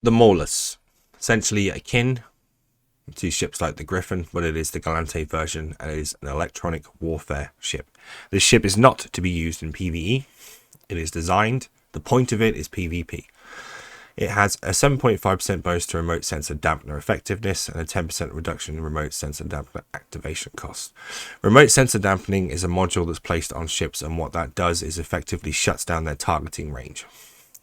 The Maulus, essentially akin to ships like the Griffin, but it is the Galante version and it is an electronic warfare ship. This ship is not to be used in PvE. It is designed, the point of it is PvP. It has a 7.5% bonus to remote sensor dampener effectiveness and a 10% reduction in remote sensor dampener activation cost. Remote sensor dampening is a module that's placed on ships, and what that does is effectively shuts down their targeting range.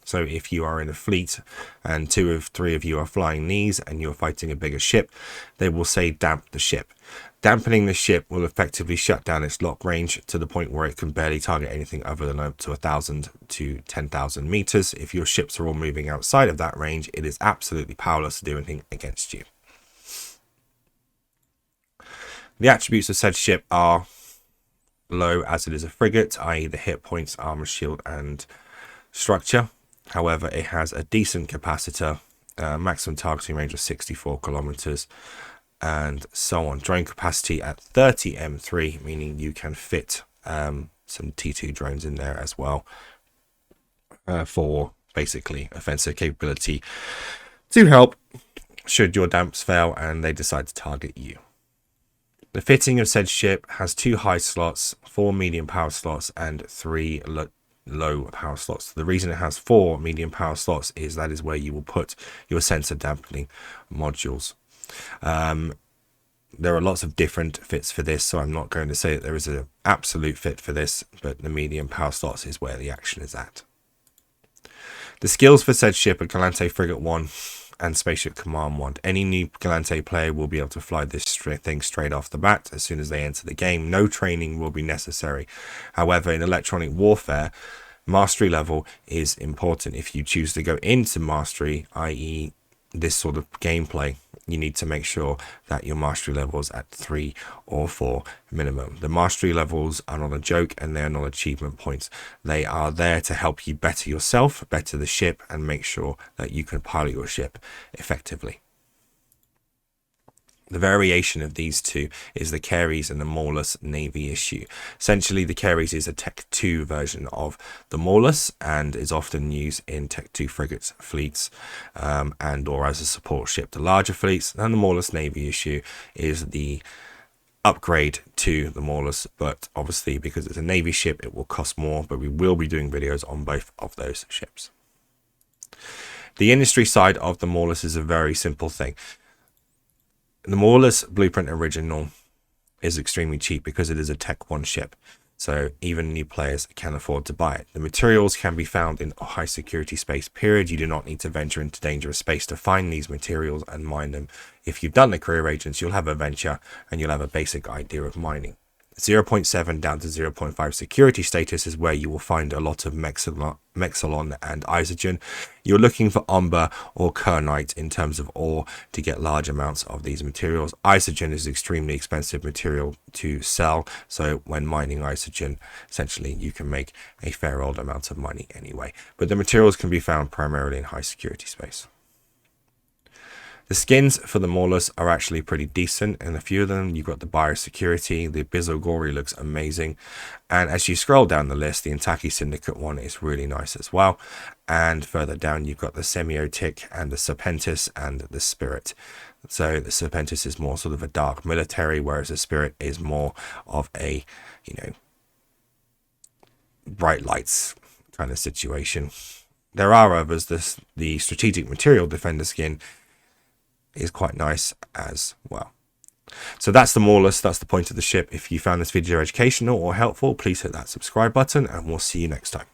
So if you are in a fleet and 2 of 3 of you are flying these and you're fighting a bigger ship, they will say damp the ship. Dampening the ship will effectively shut down its lock range to the point where it can barely target anything other than up to 1,000 to 10,000 meters. If your ships are all moving outside of that range, it is absolutely powerless to do anything against you. The attributes of said ship are low, as it is a frigate, i.e. the hit points, armor, shield and structure. However, it has a decent capacitor, maximum targeting range of 64 kilometers, and so on. Drone capacity at 30 M3, meaning you can fit some T2 drones in there as well, for basically offensive capability to help should your damps fail and they decide to target you. The fitting of said ship has 2 high slots, 4 medium power slots, and 3 low power slots. The reason it has 4 medium power slots is that is where you will put your sensor dampening modules. There are lots of different fits for this, so I'm not going to say that there is an absolute fit for this, but the medium power slots is where the action is at. The skills for said ship are Galante Frigate 1 and Spaceship Command 1. Any new Galante player will be able to fly this thing straight off the bat as soon as they enter the game. No training will be necessary. However, in electronic warfare, mastery level is important. If you choose to go into mastery, i.e. this sort of gameplay, you need to make sure that your mastery level is at 3 or 4 minimum. The mastery levels are not a joke and they're not achievement points. They are there to help you better yourself, better the ship, and make sure that you can pilot your ship effectively. The variation of these two is the Carries and the Maulus Navy issue. Essentially, the Carries is a Tech 2 version of the Maulus and is often used in Tech 2 frigates fleets and or as a support ship to larger fleets. And the Maulus Navy issue is the upgrade to the Maulus, but obviously because it's a Navy ship, it will cost more, but we will be doing videos on both of those ships. The industry side of the Maulus is a very simple thing. The Maulus Blueprint Original is extremely cheap because it is a Tech 1 ship, so even new players can afford to buy it. The materials can be found in a high security space, period. You do not need to venture into dangerous space to find these materials and mine them. If you've done the career agents, you'll have a venture and you'll have a basic idea of mining. 0.7 down to 0.5 security status is where you will find a lot of Mexalon and Isogen. You're looking for Umber or Kernite in terms of ore to get large amounts of these materials. Isogen is extremely expensive material to sell, so when mining Isogen, essentially you can make a fair old amount of money anyway. But the materials can be found primarily in high security space. The skins for the Maulus are actually pretty decent, and a few of them, you've got the biosecurity, the Bizogori looks amazing, and as you scroll down the list, the Intaki Syndicate one is really nice as well, and further down you've got the Semiotic and the Serpentis and the Spirit. So the Serpentis is more sort of a dark military, whereas the Spirit is more of a, bright lights kind of situation. There are others. The Strategic Material Defender skin is quite nice as well. So that's the Maulus, that's the point of the ship. If you found this video educational or helpful, please hit that subscribe button and we'll see you next time.